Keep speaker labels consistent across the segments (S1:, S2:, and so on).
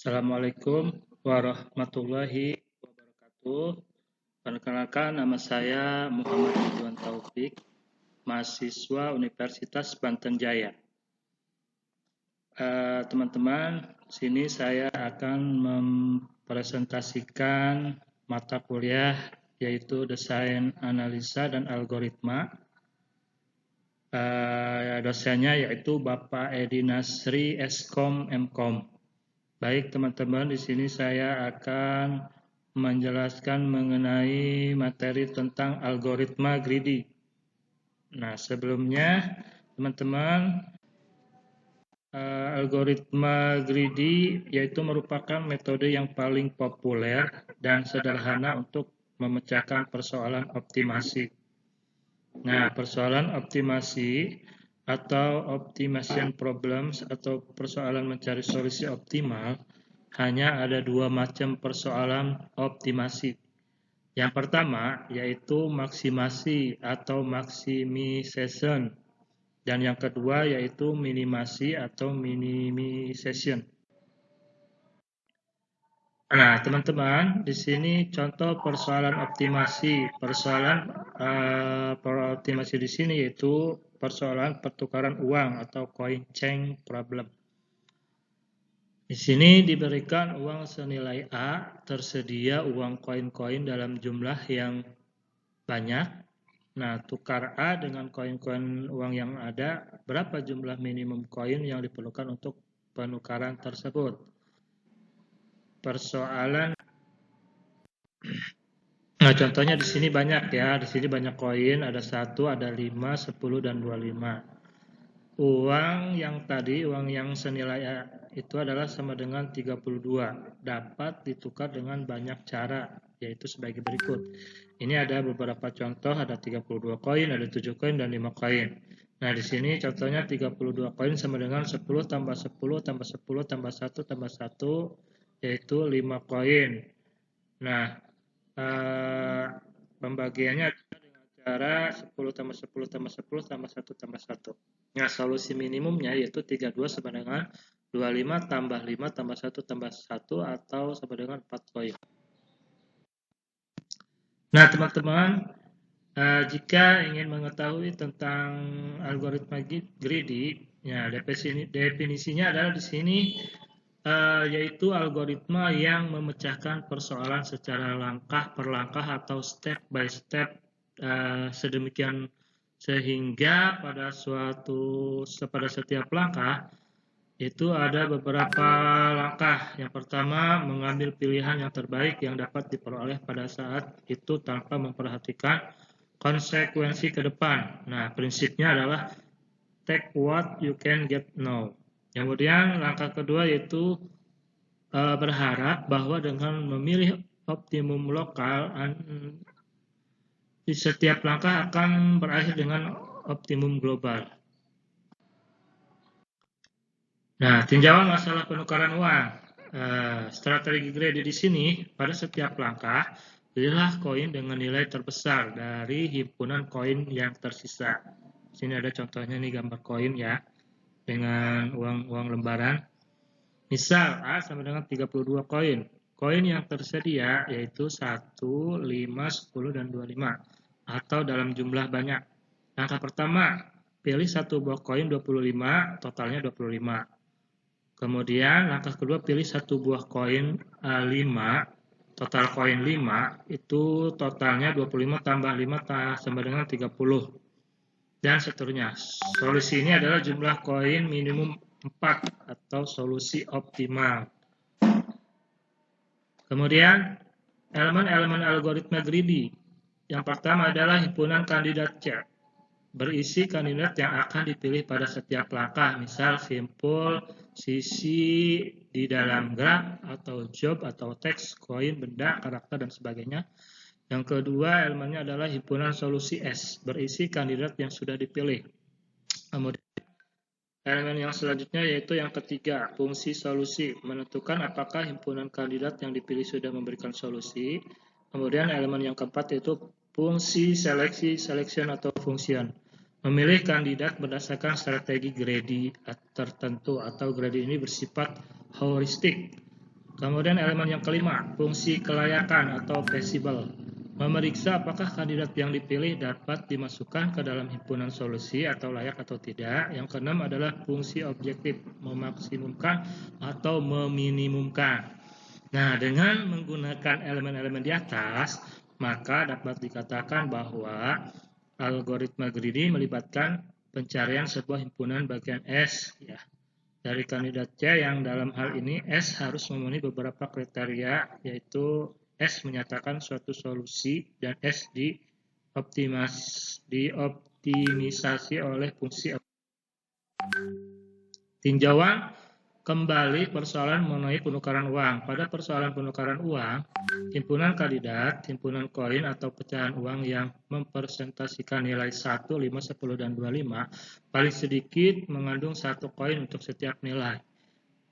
S1: Assalamualaikum warahmatullahi wabarakatuh. Perkenalkan, nama saya Muhammad Ridwan Taufik, mahasiswa Universitas Banten Jaya. Teman-teman, sini saya akan mempresentasikan mata kuliah yaitu Desain Analisa dan Algoritma. Dosennya yaitu Bapak Edi Nasri, Eskom, Mkom. Baik teman-teman, di sini saya akan menjelaskan mengenai materi tentang algoritma greedy. Nah, sebelumnya teman-teman, algoritma greedy yaitu merupakan metode yang paling populer dan sederhana untuk memecahkan persoalan optimasi. Nah, persoalan optimasi atau optimization problems atau persoalan mencari solusi optimal hanya ada dua macam persoalan optimasi. Yang pertama yaitu maksimasi atau maximization dan yang kedua yaitu minimasi atau minimization. Nah, teman-teman, di sini contoh persoalan optimasi. Persoalan optimasi di sini yaitu persoalan pertukaran uang atau coin change problem. Di sini diberikan uang senilai A, tersedia uang koin-koin dalam jumlah yang banyak. Nah, tukar A dengan koin-koin uang yang ada, berapa jumlah minimum koin yang diperlukan untuk penukaran tersebut? Persoalan Nah, contohnya di sini banyak ya. Di sini banyak koin, ada 1, ada 5, 10, dan 25. Uang yang tadi, uang yang senilai A itu adalah sama dengan 32. Dapat ditukar dengan banyak cara, yaitu sebagai berikut. Ini ada beberapa contoh, ada 32 koin, ada 7 koin, dan 5 koin. Nah, di sini contohnya 32 koin sama dengan 10 tambah 10 tambah 10 tambah 1 tambah 1, yaitu 5 koin. Nah, pembagiannya dengan cara 10 tambah 10 tambah 10 tambah 1 tambah 1. Nah, solusi minimumnya yaitu 32 sama dengan 25 tambah 5 tambah 1 tambah 1 atau sama dengan 4 koin. Nah, teman-teman, jika ingin mengetahui tentang algoritma greedy, ya definisinya adalah di sini yaitu algoritma yang memecahkan persoalan secara langkah per langkah atau step by step sedemikian sehingga pada setiap langkah itu ada beberapa langkah. Yang pertama, mengambil pilihan yang terbaik yang dapat diperoleh pada saat itu tanpa memperhatikan konsekuensi ke depan. Nah, prinsipnya adalah take what you can get now. Kemudian langkah kedua yaitu berharap bahwa dengan memilih optimum lokal di setiap langkah akan berakhir dengan optimum global. Nah, tinjauan masalah penukaran uang. Strategi greedy di sini pada setiap langkah pilihlah koin dengan nilai terbesar dari himpunan koin yang tersisa. Sini ada contohnya nih gambar koin ya dengan uang lembaran. Misal A sama dengan 32 koin. Koin yang tersedia yaitu 1, 5, 10, dan 25 atau dalam jumlah banyak. Langkah pertama, pilih satu buah koin 25, totalnya 25. Kemudian langkah kedua, pilih satu buah koin 5, total koin 5 itu totalnya 25 tambah 5 sama dengan 30. Dan seterusnya. Solusi ini adalah jumlah koin minimum 4 atau solusi optimal. Kemudian elemen-elemen algoritma greedy. Yang pertama adalah himpunan kandidat C. Berisi kandidat yang akan dipilih pada setiap langkah, misal simpul, sisi di dalam graf, atau job, atau teks, koin, benda, karakter, dan sebagainya. Yang kedua elemennya adalah himpunan solusi S, berisi kandidat yang sudah dipilih. Kemudian elemen yang selanjutnya yaitu yang ketiga, fungsi solusi, menentukan apakah himpunan kandidat yang dipilih sudah memberikan solusi. Kemudian elemen yang keempat yaitu fungsi seleksi, selection atau function. Memilih kandidat berdasarkan strategi greedy tertentu atau greedy ini bersifat heuristik. Kemudian elemen yang kelima, fungsi kelayakan atau feasible. Memeriksa apakah kandidat yang dipilih dapat dimasukkan ke dalam himpunan solusi atau layak atau tidak. Yang keenam adalah fungsi objektif, memaksimumkan atau meminimumkan. Nah, dengan menggunakan elemen-elemen di atas, maka dapat dikatakan bahwa algoritma greedy melibatkan pencarian sebuah himpunan bagian S, ya, dari kandidat C yang dalam hal ini S harus memenuhi beberapa kriteria, yaitu S menyatakan suatu solusi dan S dioptimisasi oleh fungsi. Tinjauan kembali persoalan mengenai penukaran uang. Pada persoalan penukaran uang, himpunan kandidat, himpunan koin atau pecahan uang yang mempresentasikan nilai 1, 5, 10, dan 25 paling sedikit mengandung satu koin untuk setiap nilai.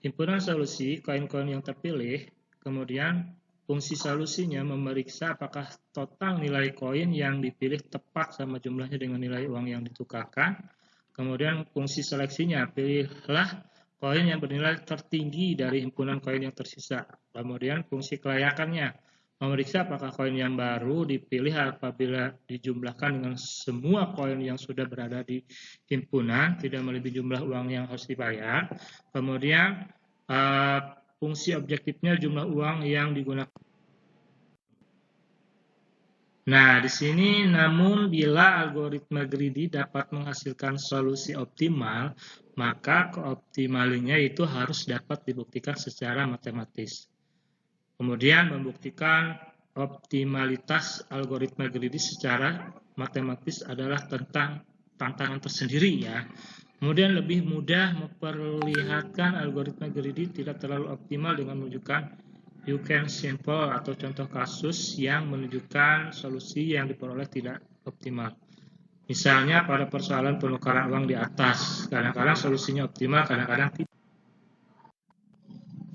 S1: Himpunan solusi, koin-koin yang terpilih, kemudian fungsi solusinya memeriksa apakah total nilai koin yang dipilih tepat sama jumlahnya dengan nilai uang yang ditukarkan. Kemudian fungsi seleksinya, pilihlah koin yang bernilai tertinggi dari himpunan koin yang tersisa. Kemudian fungsi kelayakannya, memeriksa apakah koin yang baru dipilih apabila dijumlahkan dengan semua koin yang sudah berada di himpunan, tidak melebihi jumlah uang yang harus dibayar. Kemudian fungsi objektifnya jumlah uang yang digunakan. Nah, di sini namun bila algoritma greedy dapat menghasilkan solusi optimal, maka keoptimalinya itu harus dapat dibuktikan secara matematis. Kemudian membuktikan optimalitas algoritma greedy secara matematis adalah tentang tantangan tersendiri, ya. Kemudian lebih mudah memperlihatkan algoritma greedy tidak terlalu optimal dengan menunjukkan you can sample atau contoh kasus yang menunjukkan solusi yang diperoleh tidak optimal. Misalnya pada persoalan penukaran uang di atas, kadang-kadang solusinya optimal, kadang-kadang tidak.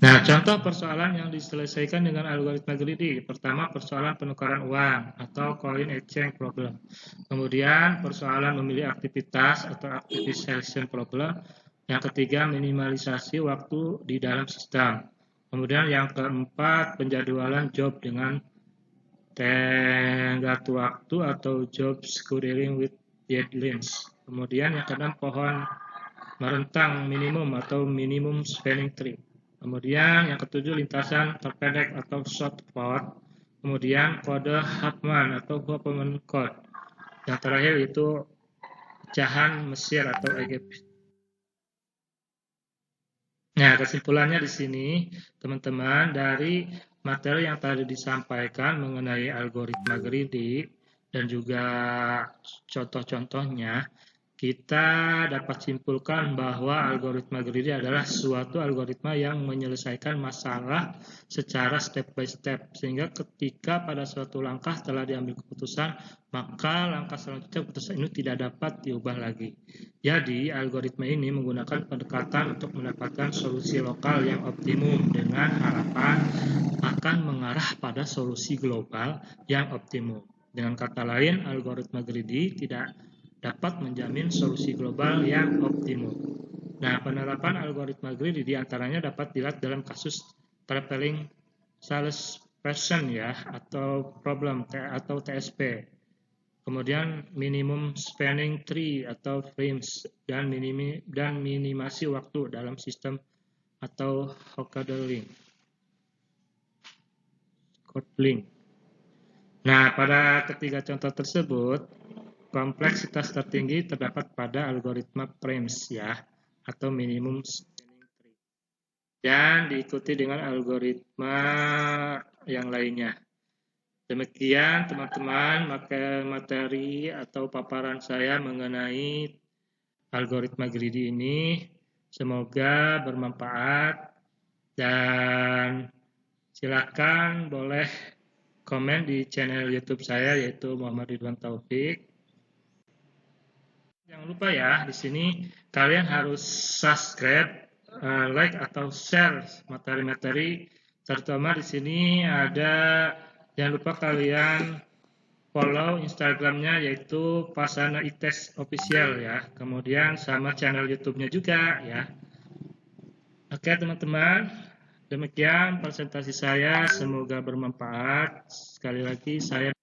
S1: Nah, contoh persoalan yang diselesaikan dengan algoritma greedy. Pertama, persoalan penukaran uang atau coin exchange problem. Kemudian, persoalan memilih aktivitas atau activization problem. Yang ketiga, minimalisasi waktu di dalam sistem. Kemudian yang keempat, penjadwalan job dengan tenggat waktu atau job scheduling with deadlines. Kemudian yang keenam, pohon merentang minimum atau minimum spanning tree. Kemudian yang ketujuh, lintasan terpendek atau short cut. Kemudian kode Huffman atau Huffman code. Yang terakhir itu pecahan Mesir atau Egypt. Nah, kesimpulannya di sini, teman-teman, dari materi yang tadi disampaikan mengenai algoritma greedy dan juga contoh-contohnya, kita dapat simpulkan bahwa algoritma greedy adalah suatu algoritma yang menyelesaikan masalah secara step by step, sehingga ketika pada suatu langkah telah diambil keputusan, maka langkah selanjutnya keputusan ini tidak dapat diubah lagi. Jadi, algoritma ini menggunakan pendekatan untuk mendapatkan solusi lokal yang optimum dengan harapan akan mengarah pada solusi global yang optimum. Dengan kata lain, algoritma greedy tidak dapat menjamin solusi global yang optimum. Nah, penerapan algoritma greedy diantaranya dapat dilihat dalam kasus traveling salesperson, ya, atau problem atau TSP. Kemudian minimum spanning tree atau frames dan minimasi waktu dalam sistem atau Hokkaido link. Nah, pada ketiga contoh tersebut, kompleksitas tertinggi terdapat pada algoritma frames, ya, atau minimum spanning tree, dan diikuti dengan algoritma yang lainnya. Demikian teman-teman materi atau paparan saya mengenai algoritma greedy ini. Semoga bermanfaat dan silakan boleh komen di channel YouTube saya yaitu Muhammad Ridwan Taufik. Jangan lupa ya, di sini kalian harus subscribe, like atau share materi-materi. Terutama di sini ada, jangan lupa kalian follow Instagramnya yaitu Pasana ITES Official, ya. Kemudian sama channel YouTube-nya juga, ya. Oke teman-teman, Demikian presentasi saya, semoga bermanfaat. Sekali lagi saya